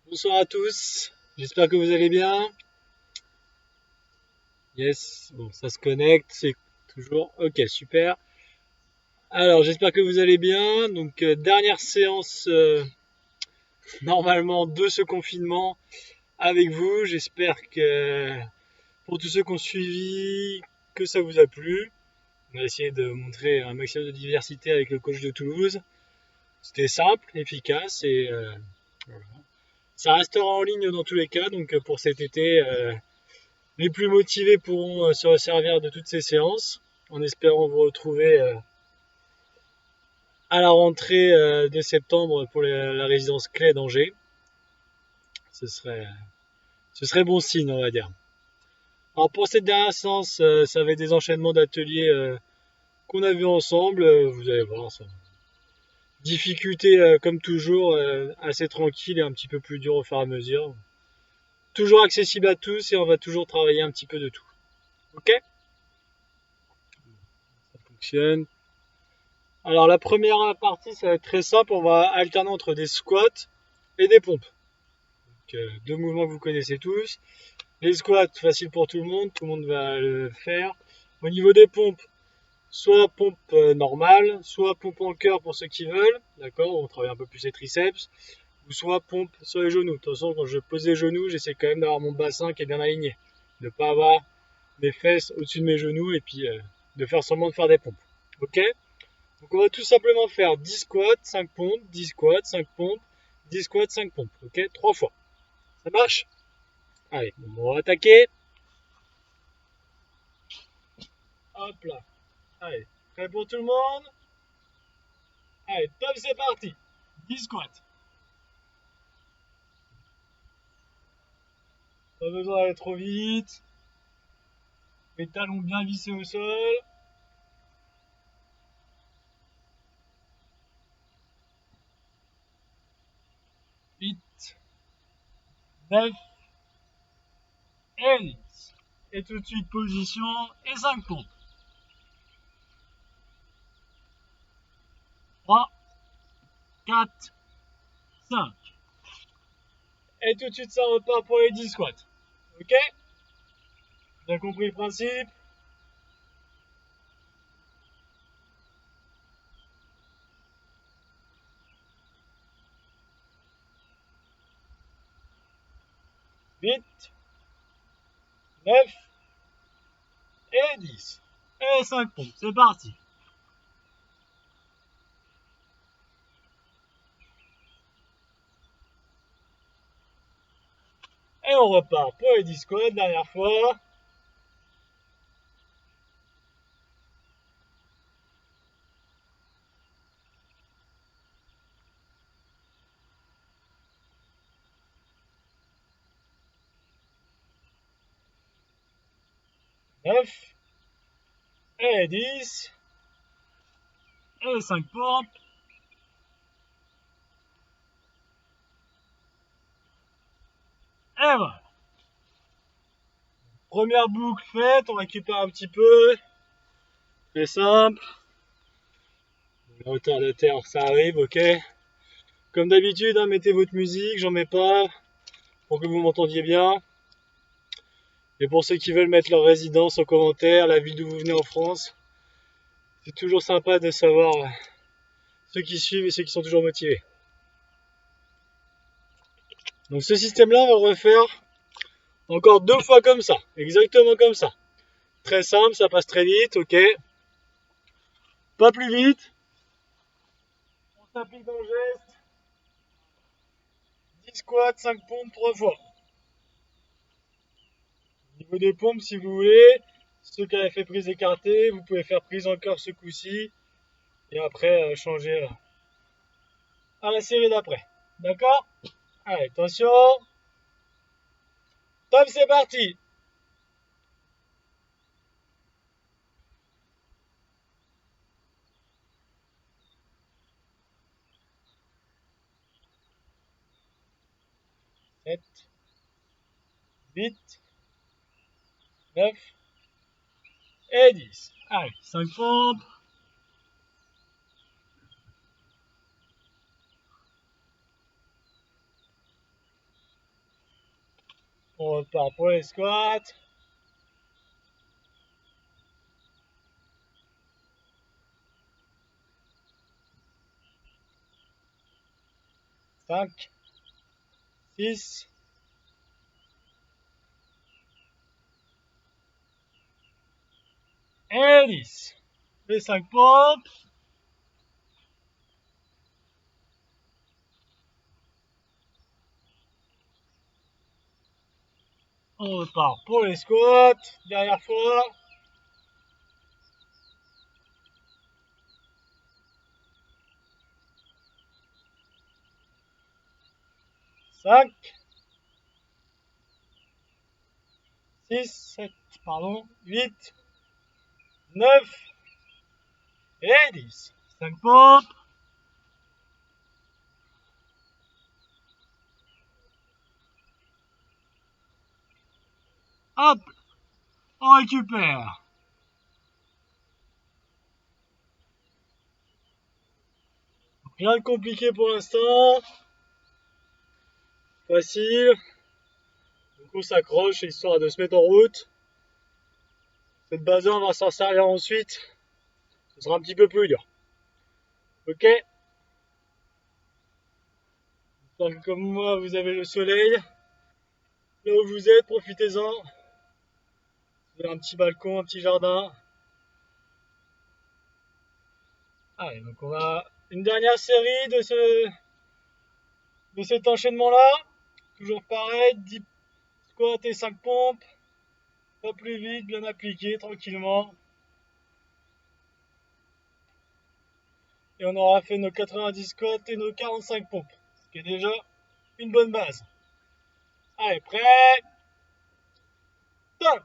Bonsoir à tous, j'espère que vous allez bien. Yes, bon, ça se connecte, c'est toujours ok, super. Alors, j'espère que vous allez bien. Donc, dernière séance normalement de ce confinement avec vous. J'espère que pour tous ceux qui ont suivi, que ça vous a plu. On a essayé de montrer un maximum de diversité avec le coach de Toulouse. C'était simple, efficace et voilà. Ça restera en ligne dans tous les cas. Donc, pour cet été, les plus motivés pourront se resservir de toutes ces séances, en espérant vous retrouver à la rentrée de septembre pour la résidence clé d'Angers. Ce serait, ce serait bon signe, on va dire. Alors pour cette dernière séance, ça va être des enchaînements d'ateliers qu'on a vus ensemble. Vous allez voir, ça. Difficulté comme toujours, assez tranquille et un petit peu plus dur au fur et à mesure. Toujours accessible à tous et on va toujours travailler un petit peu de tout. Ok? Ça fonctionne. Alors la première partie, ça va être très simple. On va alterner entre des squats et des pompes. Donc, deux mouvements que vous connaissez tous. Les squats, facile pour tout le monde va le faire. Au niveau des pompes, soit pompe normale, soit pompe en cœur pour ceux qui veulent. D'accord, on travaille un peu plus les triceps. Ou soit pompe sur les genoux. De toute façon, quand je pose les genoux, j'essaie quand même d'avoir mon bassin qui est bien aligné. De ne pas avoir mes fesses au-dessus de mes genoux et puis de faire semblant de faire des pompes. Ok? Donc on va tout simplement faire 10 squats, 5 pompes, 10 squats, 5 pompes, 10 squats, 5 pompes. Ok, 3 fois. Ça marche? Allez, on va attaquer. Hop là. Allez, prêt pour tout le monde? Allez, top, c'est parti. 10 squats. Pas besoin d'aller trop vite. Les talons bien vissés au sol. 8, 9 et 10. Et tout de suite, position et 5 pompes. 3, 4, 5. Et tout de suite, ça repart pour les 10 squats. Ok? Bien compris le principe? Vite. 9 et 10. Et 5 pompes. C'est parti. Et on repart pour les 10 squats, dernière fois. Neuf et 10. Et 5 pompes. Et voilà. Première boucle faite, on récupère un petit peu. C'est simple. La hauteur de terre, ça arrive, ok. Comme d'habitude, hein, mettez votre musique, j'en mets pas, pour que vous m'entendiez bien. Et pour ceux qui veulent mettre leur résidence en commentaire, la ville d'où vous venez en France, c'est toujours sympa de savoir ceux qui suivent et ceux qui sont toujours motivés. Donc ce système-là, on va le refaire encore 2 fois comme ça, exactement comme ça. Très simple, ça passe très vite, ok. Pas plus vite. On s'applique dans le geste. 10 squats, 5 pompes, 3 fois. Au niveau des pompes, si vous voulez, ceux qui avaient fait prise écartée, vous pouvez faire prise encore ce coup-ci. Et après, changer à la série d'après. D'accord? Allez, attention. Top, c'est parti. Sept, 8, 9 et 10. Allez, 5 pompes. On repart pour les squats. Cinq, 6, et 10. Les 5 pompes. On repart pour les squats. Dernière fois. 5, 6, 7, pardon, 8, 9 et 10. 5 pompes. Hop, on récupère. Rien de compliqué pour l'instant. Facile. Du coup, on s'accroche histoire de se mettre en route. Cette base-là, on va s'en servir ensuite. Ce sera un petit peu plus dur. Ok. Donc, comme moi, vous avez le soleil. Là où vous êtes, profitez-en. Vous avez un petit balcon, un petit jardin. Allez, donc on a une dernière série de cet enchaînement-là. Toujours pareil, 10 squats et 5 pompes. Pas plus vite, bien appliqué, tranquillement. Et on aura fait nos 90 squats et nos 45 pompes. Ce qui est déjà une bonne base. Allez, prêt? Top!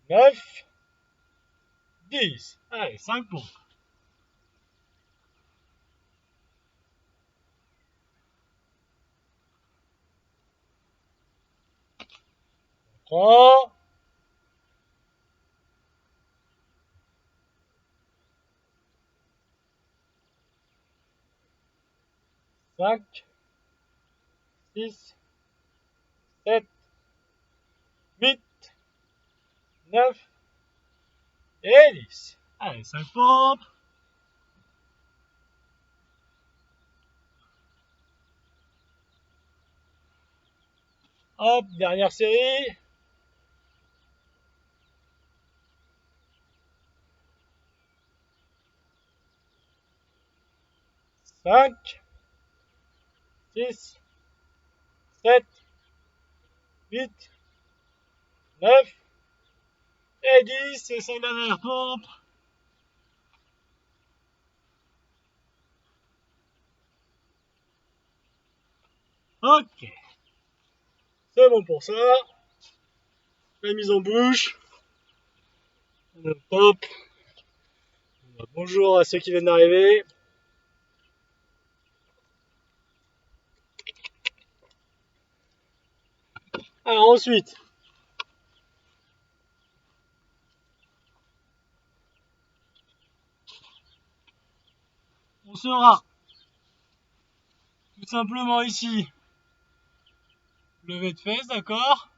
9, 10. Allez, 5 pompes. Prends. 5, 6, 7, 8, 9 et 10. Allez, 5 pompes. Hop, dernière série. 5, 6, 7, 8, 9 et 10. Et 5 dernières pompes. Ok. C'est bon pour ça. La mise en bouche. Top. Bonjour à ceux qui viennent d'arriver. Alors ensuite, on sera tout simplement ici, levé de fesses, d'accord?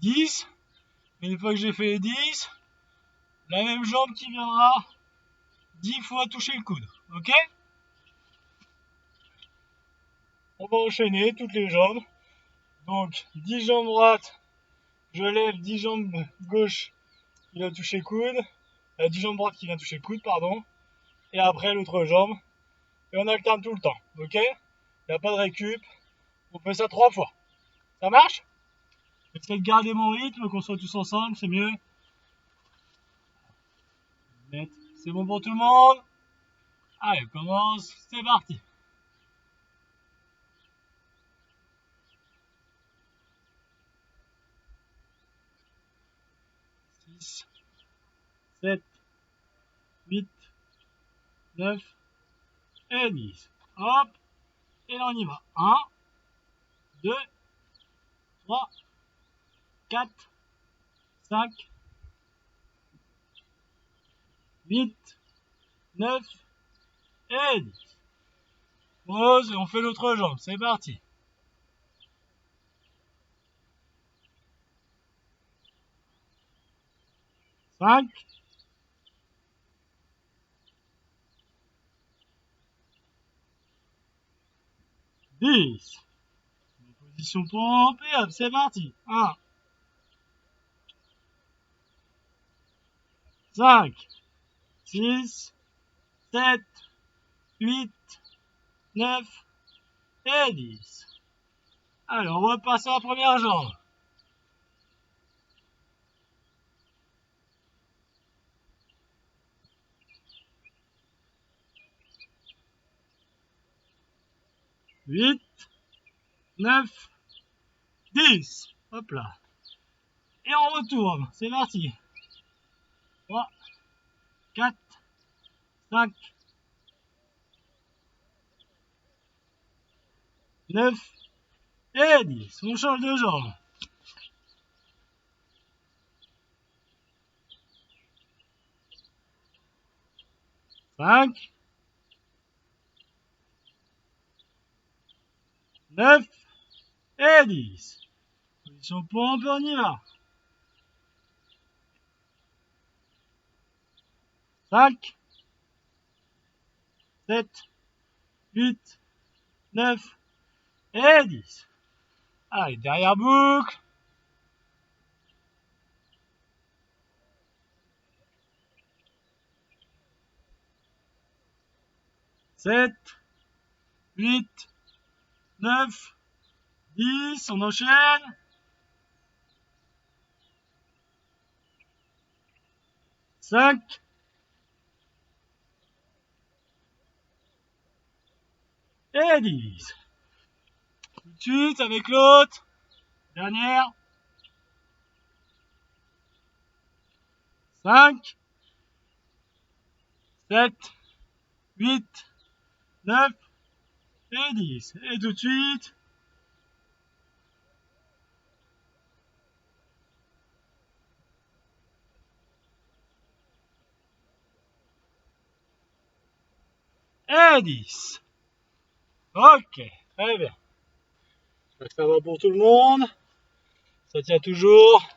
10. Et une fois que j'ai fait les 10, la même jambe qui viendra 10 fois toucher le coude, ok? On va enchaîner toutes les jambes. Donc 10 jambes droites, je lève 10 jambes gauche qui vient toucher le coude, 10 jambes droites qui vient toucher le coude, pardon, et après l'autre jambe, et on alterne tout le temps, ok? Il n'y a pas de récup, on fait ça 3 fois. Ça marche? J'essaie de garder mon rythme, qu'on soit tous ensemble, c'est mieux. C'est bon pour tout le monde? Allez, on commence, c'est parti. 6, 7, 8, 9 et 10. Hop, et là on y va. 1, 2, 3, 4, 5, 8, 9 et 10. Pause et on fait l'autre jambe. C'est parti. 5, 10. Position pompe et hop, c'est parti. 1, 5, 6, 7, 8, 9 et 10. Alors, on va passer à la première jambe. 8, 9, 10. Hop là. Et on retourne. C'est parti. 3, 4, 5, 9 et 10. On change de jambe. 5, 9 et 10. Position pompe, on y va. 5, 7, 8, 9 et 10. Allez, derrière boucle. 7, 8, 9, 10. On enchaîne. 5, et 10. Tout de suite avec l'autre. Dernière. 5, 7, 8, 9 et 10. Et tout de suite. 10. Ok, très bien. Ça va pour tout le monde. Ça tient toujours.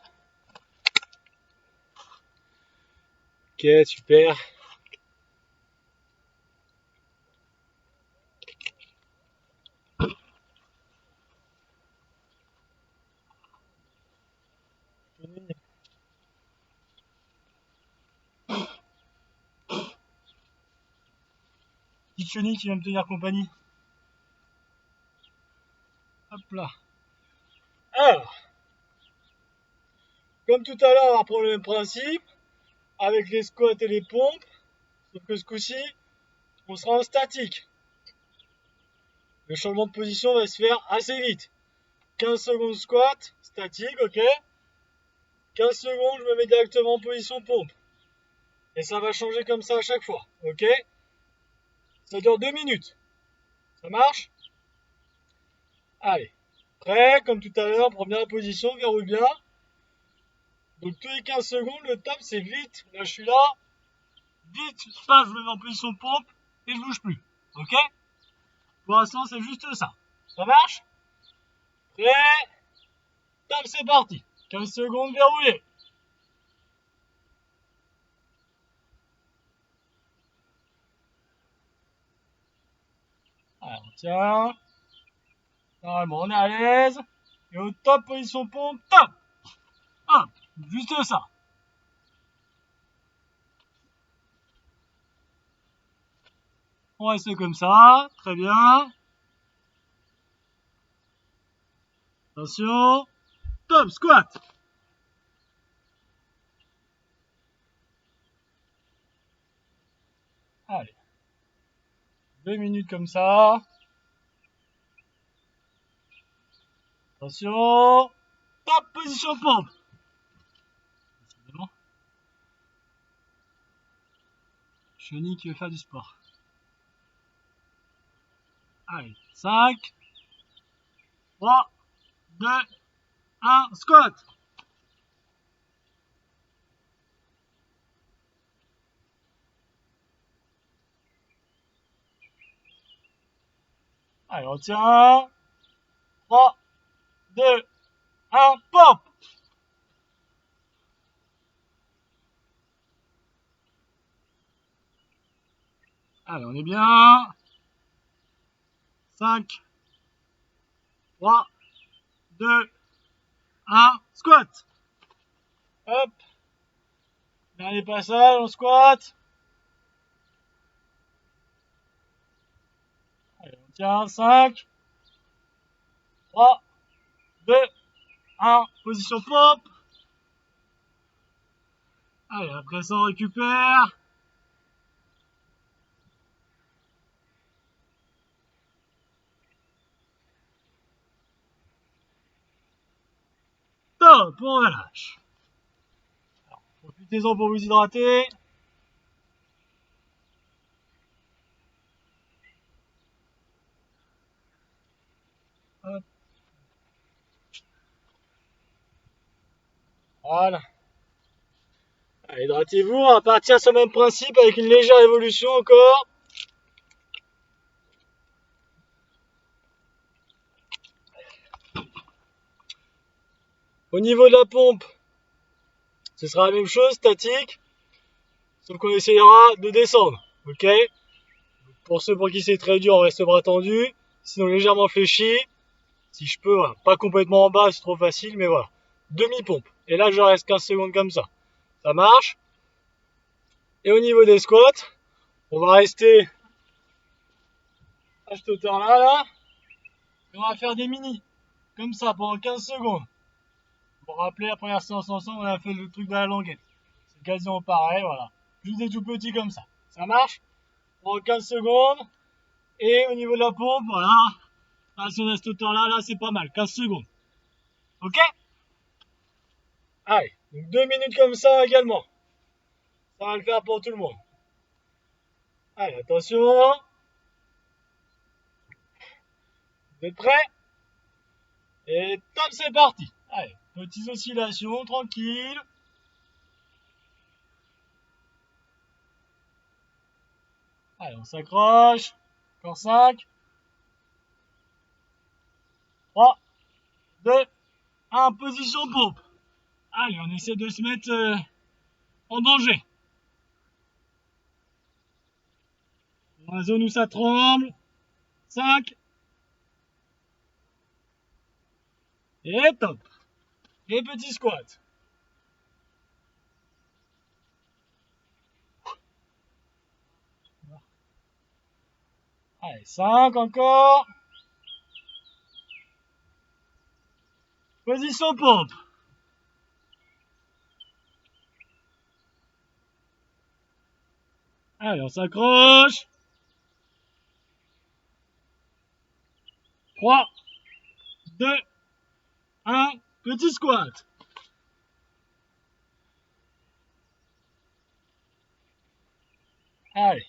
Ok, super. Petite chenille qui va me tenir compagnie. Hop là. Alors, comme tout à l'heure, on va reprendre le même principe avec les squats et les pompes. Sauf que ce coup-ci, on sera en statique. Le changement de position va se faire assez vite. 15 secondes squat, statique, ok. 15 secondes, je me mets directement en position pompe. Et ça va changer comme ça à chaque fois, ok. Ça dure 2 minutes. Ça marche? Allez. Prêt, comme tout à l'heure, première position, verrouille bien. Donc tous les 15 secondes, le top c'est vite. Là je suis là. Vite, ça, je me mets en position pompe et je bouge plus. Ok? Pour l'instant, c'est juste ça. Ça marche? Prêt? Top, c'est parti. 15 secondes, verrouillé. Alors, tiens. Normalement, on est à l'aise. Et au top, position pompe, top. Hop, juste ça. On reste comme ça. Très bien. Attention. Top, squat. Allez. 2 minutes comme ça. Attention. Top, position pompe. Décidément. Chenille qui veut faire du sport. Allez. 5, 3, 2, 1, squat. Allez, on tient. 3, 2, 1, pop. Allez, on est bien. 5, 3, 2, 1, squat. Hop. Dernier passage, on squat. Allez, on tient. 5, 3, 2, 1, position pop. Allez, après ça, on récupère. Top, on relâche. Profitez-en pour vous hydrater. Hop. Voilà. Allez, hydratez-vous, on va partir sur le même principe avec une légère évolution encore. Au niveau de la pompe, ce sera la même chose, statique, sauf qu'on essayera de descendre, ok? Pour ceux pour qui c'est très dur, on reste bras tendu, sinon légèrement fléchi. Si je peux, voilà. Pas complètement en bas, c'est trop facile, mais voilà. Demi-pompe. Et là, je reste 15 secondes comme ça. Ça marche. Et au niveau des squats, on va rester à cette hauteur-là, là. Et on va faire des mini, comme ça, pendant 15 secondes. Pour rappeler, la première séance ensemble, on a fait le truc de la languette. C'est quasiment pareil, voilà. Juste des tout petits comme ça. Ça marche? Pendant 15 secondes. Et au niveau de la pompe, voilà. Là, si on a cette hauteur-là, là, c'est pas mal. 15 secondes. Ok? Allez, donc 2 minutes comme ça également. Ça va le faire pour tout le monde. Allez, attention. Vous êtes prêts? Et top, c'est parti. Allez, petites oscillations, tranquille. Allez, on s'accroche. Encore 5, 3, 2, 1, position pompe. Allez, on essaie de se mettre en danger. Dans la zone où ça tremble. 5. Et top. Et petit squat. Allez, 5 encore. Position pompe. Allez, on s'accroche. 3, 2, 1, petit squat. Allez.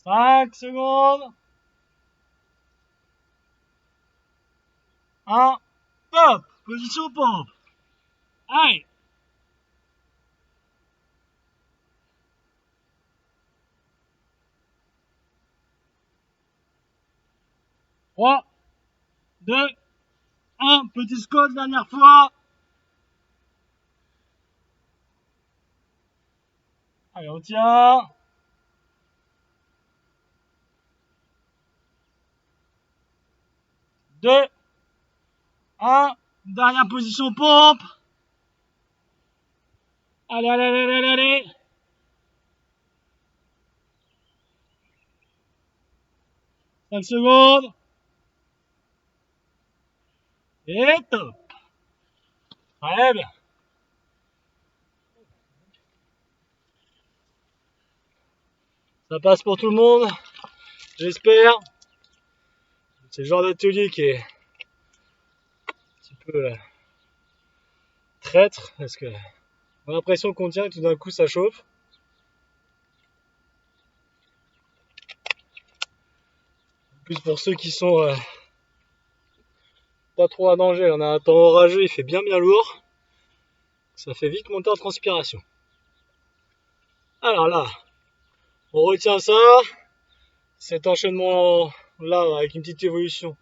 5 secondes. 1, top. Position pompe. Allez. 3, 2, 1, petit squat, dernière fois. Allez, on tient. 2, 1, dernière position pompe. Allez, allez, allez, allez, allez. 5 secondes. Et top. Très bien. Ça passe pour tout le monde, j'espère. C'est le genre d'atelier qui est un petit peu traître, parce que on a l'impression qu'on tient et tout d'un coup ça chauffe. En plus pour ceux qui sont pas trop un danger. On a un temps orageux, il fait bien lourd. Ça fait vite monter en transpiration. Alors là, on retient ça. Cet enchaînement là, avec une petite évolution,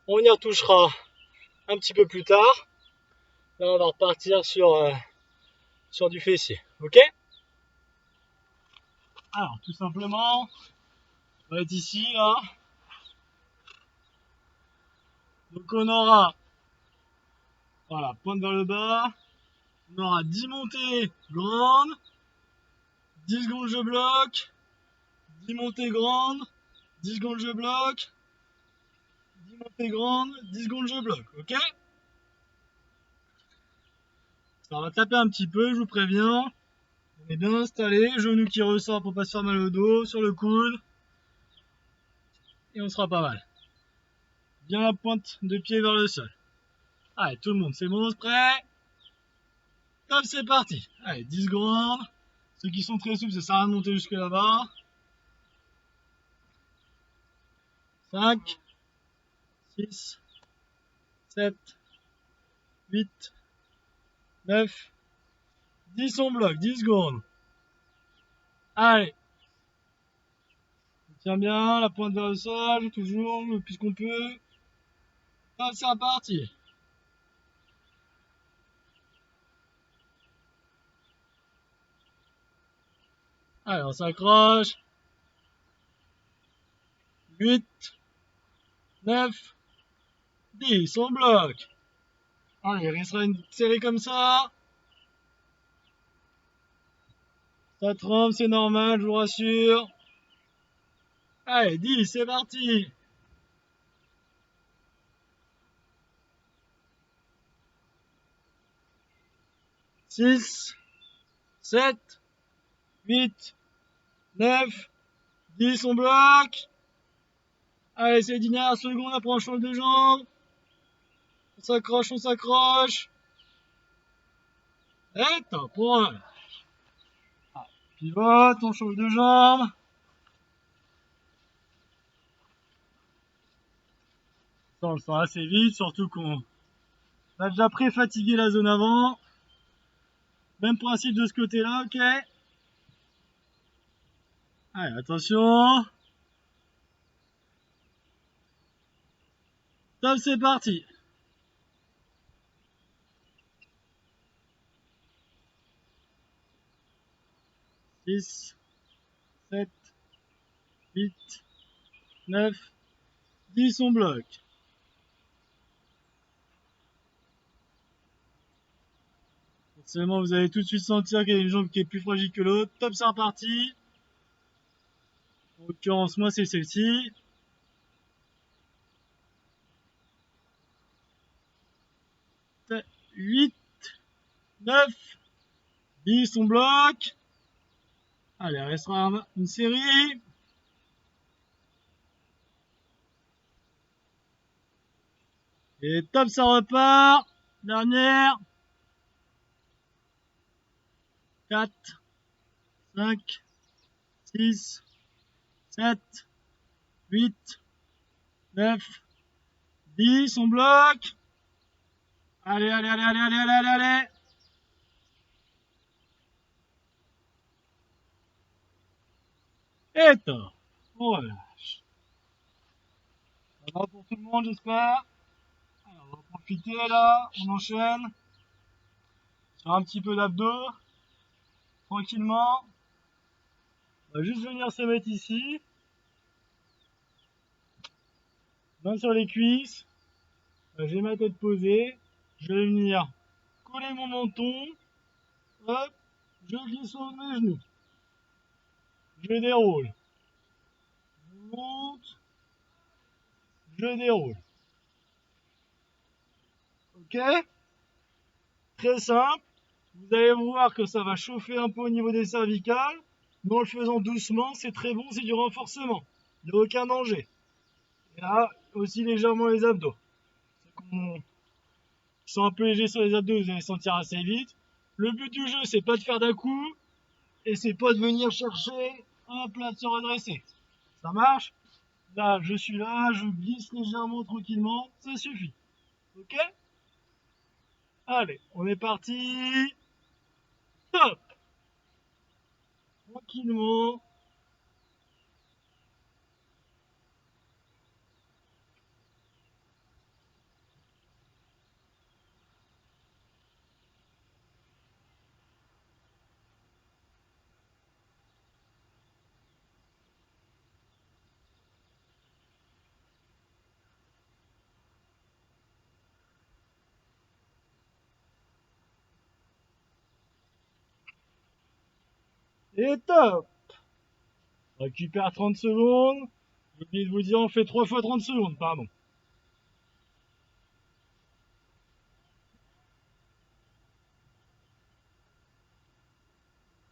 on y retouchera un petit peu plus tard. Là, on va repartir sur du fessier. Ok? Alors, tout simplement, on va être ici, là. Donc, on aura, voilà, pointe vers le bas. On aura 10 montées grandes, 10 secondes je bloque, 10 montées grandes, 10 secondes je bloque, 10 montées grandes, 10 secondes je bloque, ok? Ça va taper un petit peu, je vous préviens. On est bien installé, genou qui ressort pour pas se faire mal au dos, sur le coude. Et on sera pas mal. Bien la pointe de pied vers le sol. Allez, tout le monde, c'est bon, c'est prêt? Top, c'est parti. Allez, 10 secondes. Ceux qui sont très souples, ça sert à rien de monter jusque là-bas. 5, 6, 7, 8, 9, 10, on bloque, 10 secondes. Allez. On tient bien, la pointe vers le sol, toujours, le plus qu'on peut. Top, c'est reparti. Allez, on s'accroche. 8, 9, 10, on bloque. Allez, il restera une série comme ça. Ça tremble, c'est normal, je vous rassure. Allez, 10, c'est parti. 6, 7, 8, 9, 10, on bloque. Allez, c'est les dernières secondes, après on change de jambe. On s'accroche, on s'accroche. Et top, pour un. Pivote, on change de jambe. Ça, on le sent assez vite, surtout qu'on a déjà pré-fatigué la zone avant. Même principe de ce côté-là, ok. Allez, attention. Top, c'est parti. 6, 7, 8, 9, 10, on bloque. Forcément, vous allez tout de suite sentir qu'il y a une jambe qui est plus fragile que l'autre. Top, c'est reparti. En l'occurrence, moi, c'est celle-ci. 8, 9, 10, on bloque. Allez, il restera une série. Et top, ça repart. Dernière. 4, 5, 6, 7, 8, 9, 10, on bloque. Allez, allez, allez, allez, allez, allez, allez, allez. Et top. On relâche. Ça va pour tout le monde, j'espère. Alors, on va profiter là, on enchaîne. Sur un petit peu d'abdos. Tranquillement. On va juste venir se mettre ici. Main sur les cuisses. J'ai ma tête posée. Je vais venir coller mon menton. Hop. Je glisse sur mes genoux. Je déroule. Je monte. Je déroule. Ok? Très simple. Vous allez voir que ça va chauffer un peu au niveau des cervicales. Mais en le faisant doucement, c'est très bon, c'est du renforcement. Il n'y a aucun danger. Et là, aussi légèrement les abdos. Ils sont un peu légers sur les abdos, vous allez sentir assez vite. Le but du jeu, c'est pas de faire d'un coup. Et c'est pas de venir chercher un plat de se redresser. Ça marche? Là, je suis là, je glisse légèrement, tranquillement. Ça suffit. Ok? Allez, on est parti. Top! Tranquillement. Et top! On récupère 30 secondes. J'ai oublié de vous dire, on fait 3 fois 30 secondes, pardon.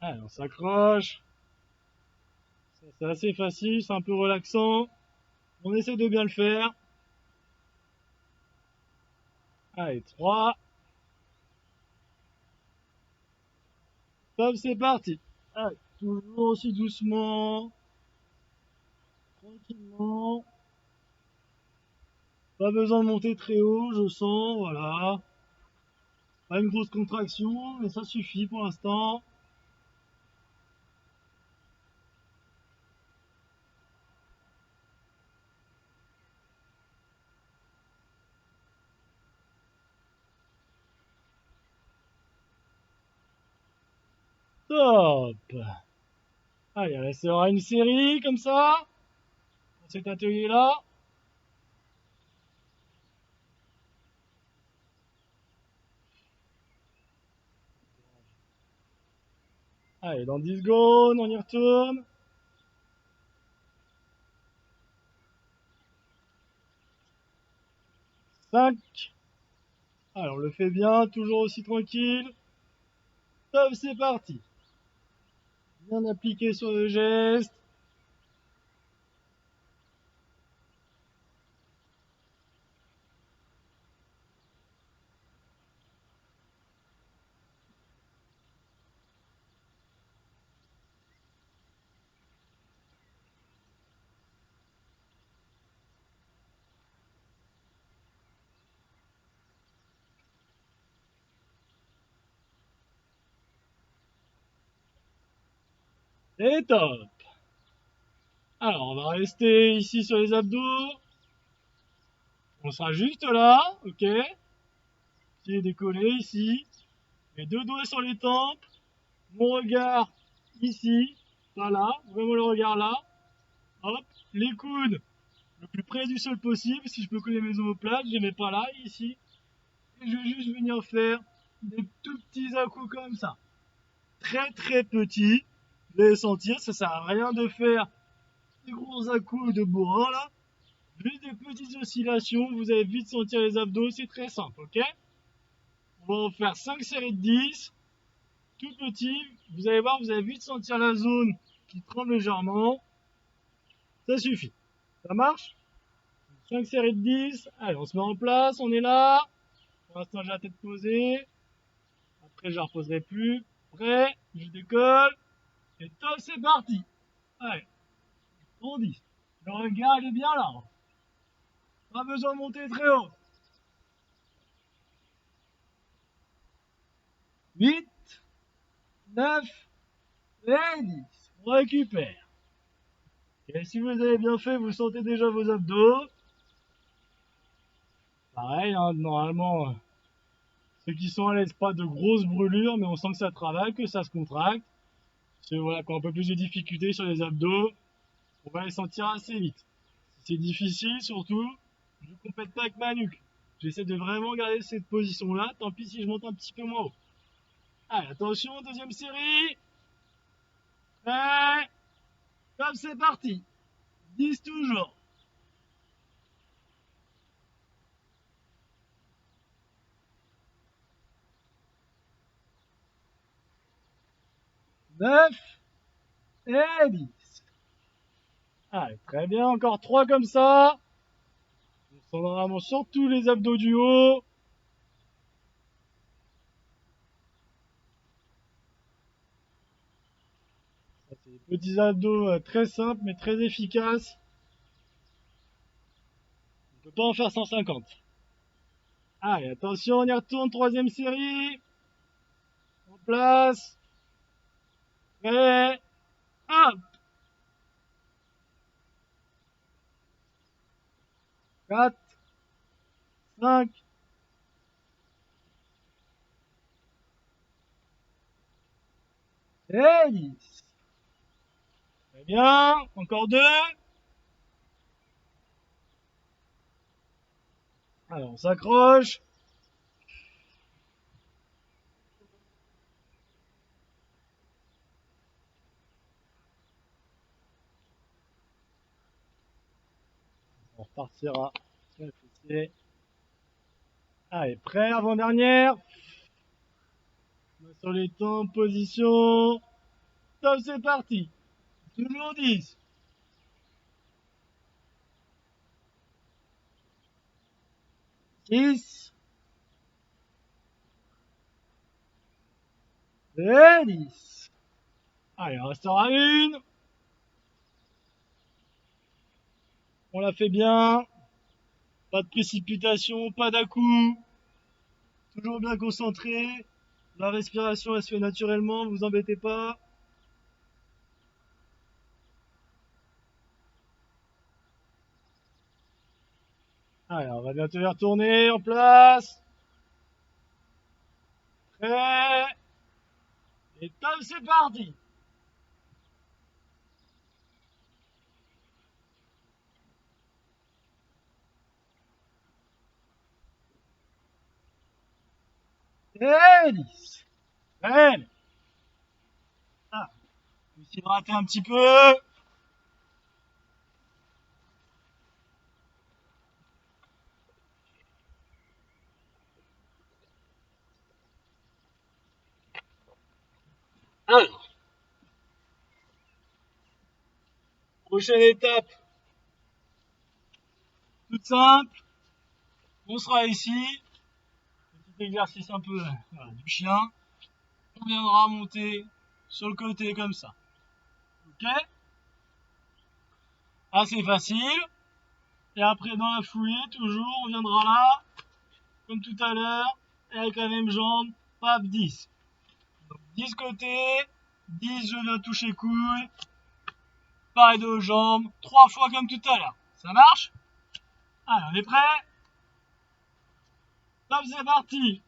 Allez, on s'accroche. C'est assez facile, c'est un peu relaxant. On essaie de bien le faire. Allez, 3. Top, c'est parti. Allez, toujours aussi doucement. Tranquillement. Pas besoin de monter très haut, je sens, voilà. Pas une grosse contraction, mais ça suffit pour l'instant. Top. Allez, on restera une série comme ça, pour cet atelier-là. Allez, dans 10 secondes, on y retourne. 5. Alors, on le fait bien, toujours aussi tranquille. Top, c'est parti. Bien appliqué sur le geste. Et top. Alors, on va rester ici sur les abdos. On sera juste là, ok? Pied décollé ici. Les deux doigts sur les tempes. Mon regard ici, pas là, vraiment le regard là. Hop, les coudes le plus près du sol possible. Si je peux coller mes omoplates, je les mets pas là, ici. Et je vais juste venir faire des tout petits à-coups comme ça. Très très petits. Vous allez sentir, ça sert à rien de faire des gros à-coups de bourrin là. Juste des petites oscillations, vous allez vite sentir les abdos, c'est très simple, ok? On va en faire 5 séries de 10, tout petit. Vous allez voir, vous allez vite sentir la zone qui tremble légèrement. Ça suffit. Ça marche? 5 séries de 10. Allez, on se met en place, on est là. Pour l'instant, j'ai la tête posée. Après, je la reposerai plus. Prêt, je décolle. Et top, c'est parti. Allez, on dit. Le regard, il est bien là. Pas besoin de monter très haut. 8, 9 et 10. On récupère. Et si vous avez bien fait, vous sentez déjà vos abdos. Pareil, hein, normalement, ceux qui sont à l'aise, pas de grosses brûlures, mais on sent que ça travaille, que ça se contracte. C'est voilà, quand un peu plus de difficulté sur les abdos, on va les sentir assez vite. Si c'est difficile, surtout, je ne complète pas avec ma nuque. J'essaie de vraiment garder cette position-là, tant pis si je monte un petit peu moins haut. Allez, attention, deuxième série. Prêt. Comme c'est parti. 10 toujours. 9 et 10. Allez, très bien, encore 3 comme ça. On sent vraiment surtout les abdos du haut. Ça, c'est des petits abdos très simples mais très efficaces. On ne peut pas en faire 150. Allez, attention, on y retourne, troisième série. En place. Prêt. Hop. 4, 5, et 10. Très bien, encore 2. Alors, on s'accroche. On repartira sur le fessier. Allez, prêt, avant-dernière. Sur les temps, position. Top, c'est parti. Toujours 10. 6. Et 10. Allez, on restera une. On la fait bien. Pas de précipitation, pas d'à-coups. Toujours bien concentré. La respiration, elle se fait naturellement, vous embêtez pas. Allez, on va bientôt y retourner en place. Prêt. Et top, c'est parti. Et 10. Allez. Ah, je vais essayer de rater un petit peu. Alors, prochaine étape, toute simple. On sera ici. Petit exercice un peu voilà, du chien. On viendra monter sur le côté comme ça. Ok? Assez facile. Et après, dans la foulée, toujours, on viendra là, comme tout à l'heure, et avec la même jambe, paf, 10. Donc 10 côtés, 10 je viens toucher couille, pareil de aux jambes, 3 fois comme tout à l'heure. Ça marche? Allez, on est prêt? Top, c'est parti!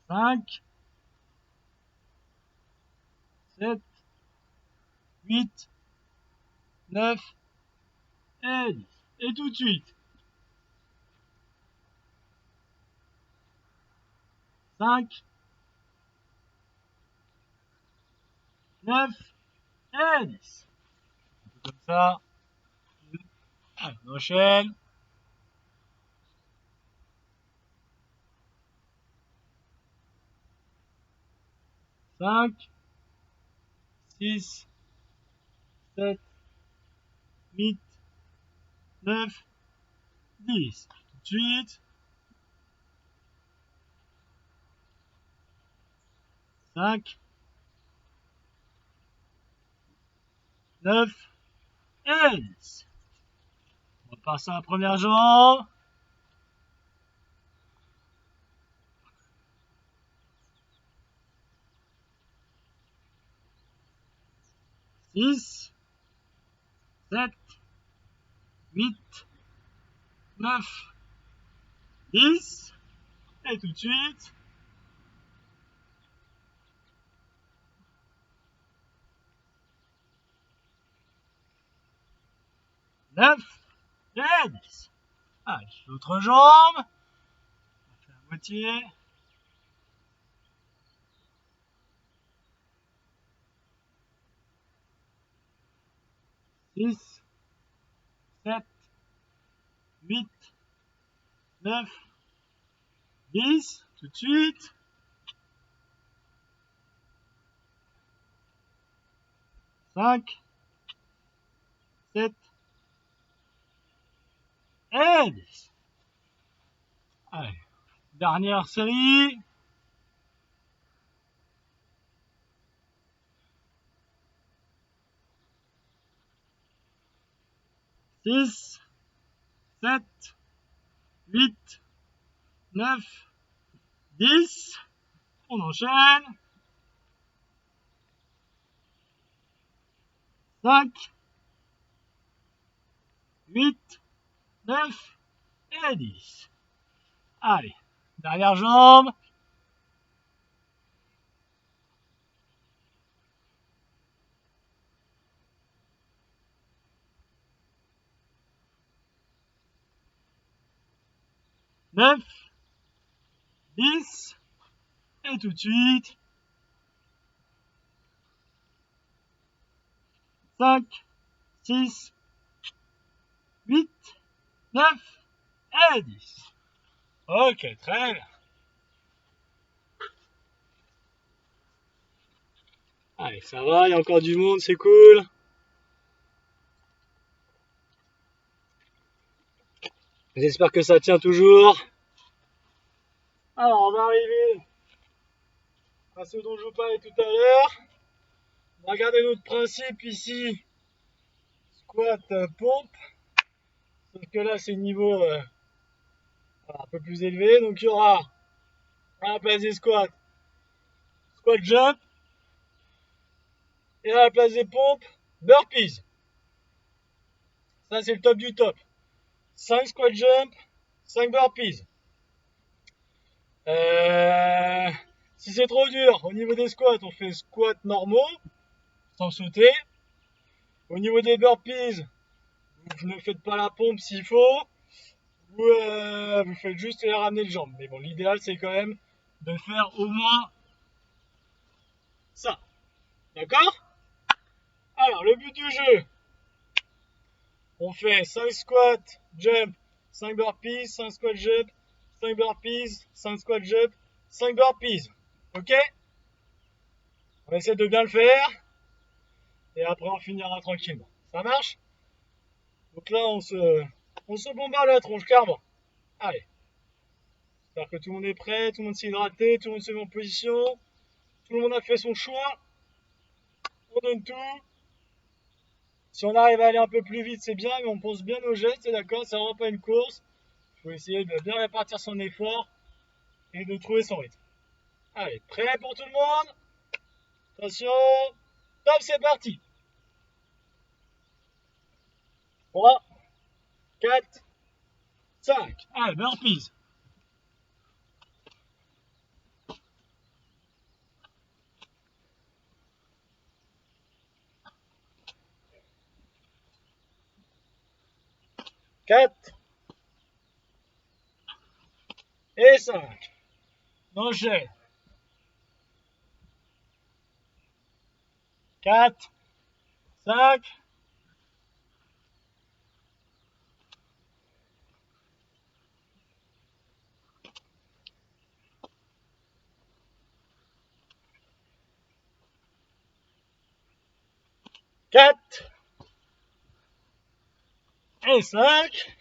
5, 7, 8, 9 et 10. Et tout de suite. 5, 9 et 10. Comme ça. Allez, on enchaîne. 5, 6, 7, 8, 9, 10. Tout de suite. 5, 9 et 10. On va passer à la première jambe. 6, 7, 8, 9, 10. Et tout de suite. 9 et 10. Allez, l'autre jambe. On fait la moitié. 6, 7, 8, 9, 10. Tout de suite. 5, 7 et 10. Allez, dernière série. 6, 7, 8, 9, 10. On enchaîne. 5, 8, 9 et 10. Allez, dernière jambe. 9, 10, et tout de suite. 5, 6, 8, 9 et 10. Ok, très bien. Allez, ça va, il y a encore du monde, c'est cool. J'espère que ça tient toujours. Alors, on va arriver à ce dont je vous parlais tout à l'heure. On va garder notre principe ici. Squat, pompe. Sauf que là, c'est niveau un peu plus élevé. Donc, il y aura à la place des squats, squat jump. Et à la place des pompes, burpees. Ça, c'est le top du top. 5 squat jump, 5 burpees. Si c'est trop dur, au niveau des squats, on fait squats normaux, sans sauter. Au niveau des burpees, vous ne faites pas la pompe s'il faut. Vous faites juste ramener les jambes. Mais bon, l'idéal, c'est quand même de faire au moins ça. D'accord? Alors, le but du jeu, on fait 5 squats, jump, 5 burpees, 5 squat jump, 5 burpees, 5 squat jump, 5 burpees. Ok? On va essayer de bien le faire. Et après, on finira tranquillement. Ça marche? Donc là, on se bombarde la tronche, carrément. Allez. J'espère que tout le monde est prêt, tout le monde s'est hydraté, tout le monde se met en position. Tout le monde a fait son choix. On donne tout. Si on arrive à aller un peu plus vite, c'est bien, mais on pense bien nos gestes, d'accord? C'est vraiment pas une course. Il faut essayer de bien répartir son effort et de trouver son rythme. Allez, prêt pour tout le monde? Attention, top, c'est parti. 3, 4, 5. Allez, burpees. 4 et 5. Enchaîne. 4, 5. 4 et 5.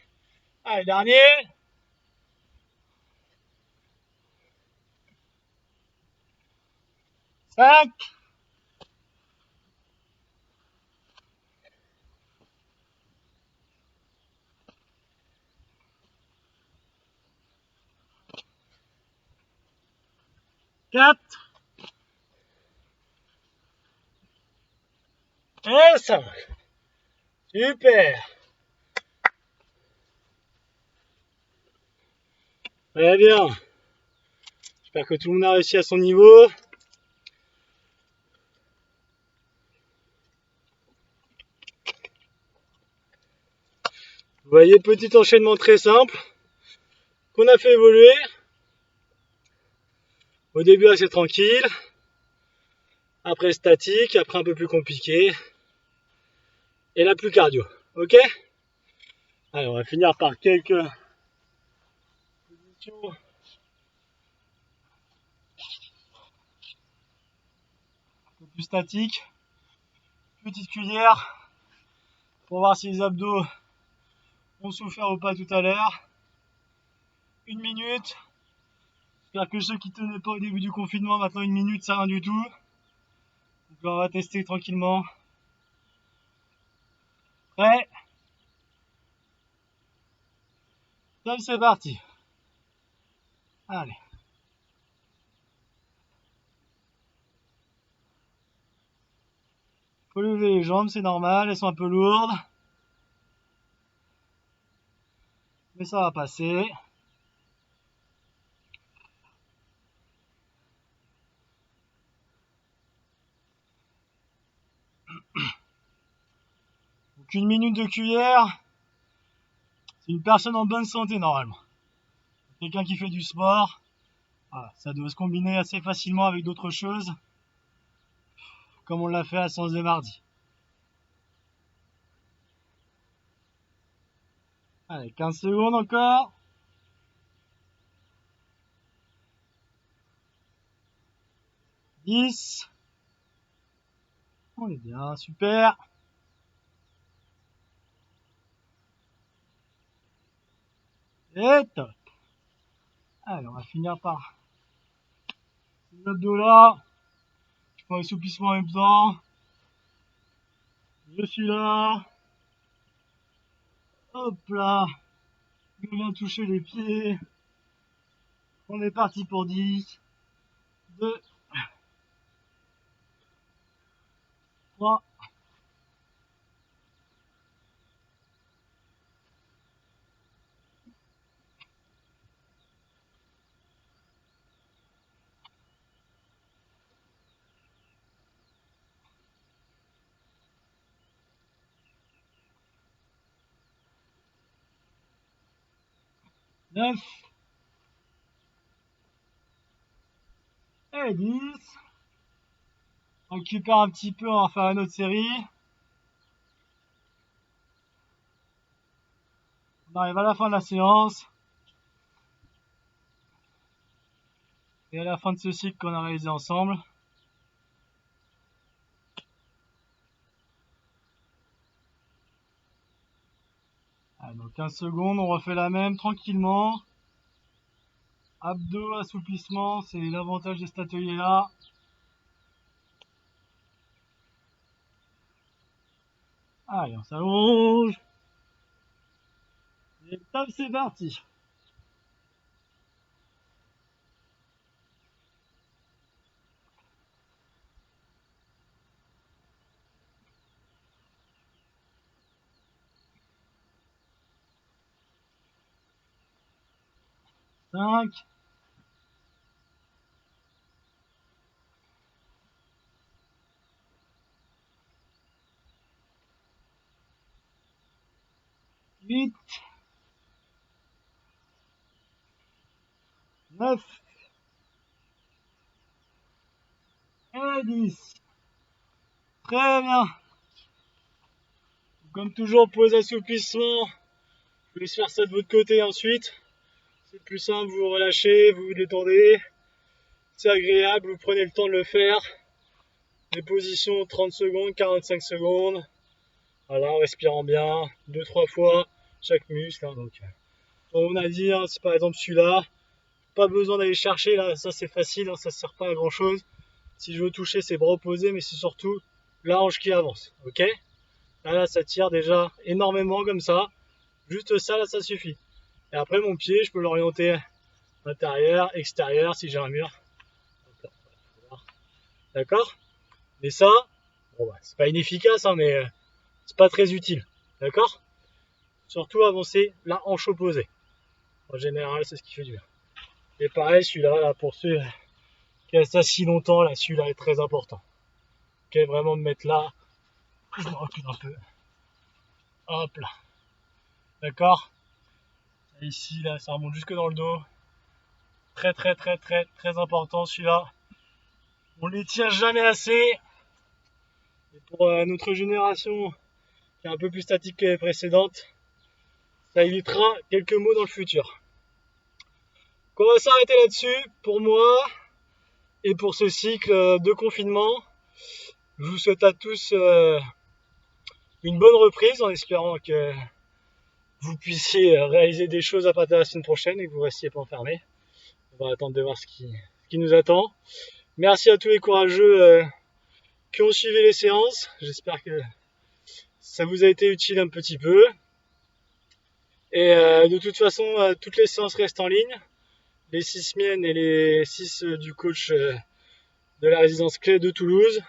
Allez, dernier. 5. 4 et 5. Super. Très bien. J'espère que tout le monde a réussi à son niveau. Vous voyez, petit enchaînement très simple qu'on a fait évoluer. Au début assez tranquille, après statique, après un peu plus compliqué, et là plus cardio. Ok? Allez, on va finir par quelques positions. Un peu plus statiques. Petite cuillère pour voir si les abdos ont souffert ou pas tout à l'heure. 1 minute. J'espère que ceux qui ne tenaient pas au début du confinement, maintenant 1 minute, c'est rien du tout. Donc là, on va tester tranquillement. Prêt? Top, c'est parti. Allez. Faut lever les jambes, c'est normal, elles sont un peu lourdes. Mais ça va passer. Donc 1 minute de cuillère, c'est une personne en bonne santé normalement. Quelqu'un qui fait du sport, voilà, ça doit se combiner assez facilement avec d'autres choses, comme on l'a fait à la séance de mardi. Allez, 15 secondes encore. 10. On est bien, super. Et top. Allez, on va finir par ces abdos là. Je fais un assouplissement en même temps. Je suis là. Hop là. Je viens toucher les pieds. On est parti pour 10, 2, 3, 9 et 10. On récupère un petit peu, on va faire une autre série. On arrive à la fin de la séance. Et à la fin de ce cycle qu'on a réalisé ensemble. Allez, donc 15 secondes, on refait la même tranquillement. Abdos, assouplissement, c'est l'avantage de cet atelier-là. Allez, on s'allonge. Et top, c'est parti. Cinq. 8. 9. Et 10. Très bien. Comme toujours, pause assouplissement. Je vous laisse faire ça de votre côté ensuite. C'est plus simple, vous vous relâchez, vous vous détendez. C'est agréable, vous prenez le temps de le faire. Les positions 30 secondes, 45 secondes. Voilà, en respirant bien, 2-3 fois chaque muscle. Hein, donc, on a dit, hein, c'est par exemple celui-là. Pas besoin d'aller chercher, là, ça c'est facile, hein, ça ne sert pas à grand chose. Si je veux toucher, c'est bras opposés, mais c'est surtout la hanche qui avance. Ok? Là, ça tire déjà énormément comme ça. Juste ça, là, ça suffit. Et après, mon pied, je peux l'orienter intérieur, extérieur, si j'ai un mur. D'accord? Mais ça, bon, bah, c'est pas inefficace, hein, mais c'est pas très utile. D'accord? Surtout avancer la hanche opposée. En général, c'est ce qui fait du bien. Et pareil, celui-là, là, pour ceux qui restent assis longtemps, là, celui-là est très important. Ok, vraiment me mettre là. Je me recule un peu. Hop là. D'accord? Ici, là, ça remonte jusque dans le dos. Très, très, très, très, très important celui-là. On les tient jamais assez. Et pour notre génération qui est un peu plus statique que les précédentes, ça évitera quelques mots dans le futur. Donc on va s'arrêter là-dessus pour moi et pour ce cycle de confinement. Je vous souhaite à tous une bonne reprise en espérant que vous puissiez réaliser des choses à partir de la semaine prochaine et que vous ne restiez pas enfermés. On va attendre de voir ce qui nous attend. Merci à tous les courageux qui ont suivi les séances. J'espère que ça vous a été utile un petit peu. Et de toute façon, toutes les séances restent en ligne. Les 6 miennes et les 6 du coach de la résidence clé de Toulouse.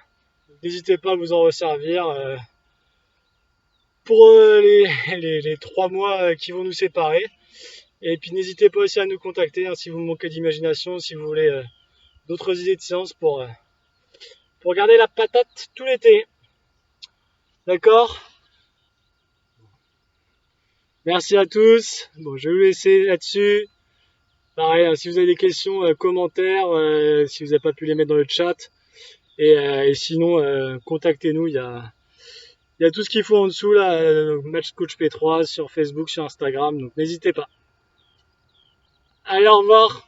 N'hésitez pas à vous en resservir pour les 3 mois qui vont nous séparer. Et puis n'hésitez pas aussi à nous contacter si vous manquez d'imagination, si vous voulez d'autres idées de séances pour garder la patate tout l'été. D'accord? Merci à tous. Bon, je vais vous laisser là-dessus. Pareil, si vous avez des questions, commentaires, si vous n'avez pas pu les mettre dans le chat. Et sinon, contactez-nous. Il y a tout ce qu'il faut en dessous là. Match Coach P3 sur Facebook, sur Instagram. Donc n'hésitez pas. Allez, au revoir.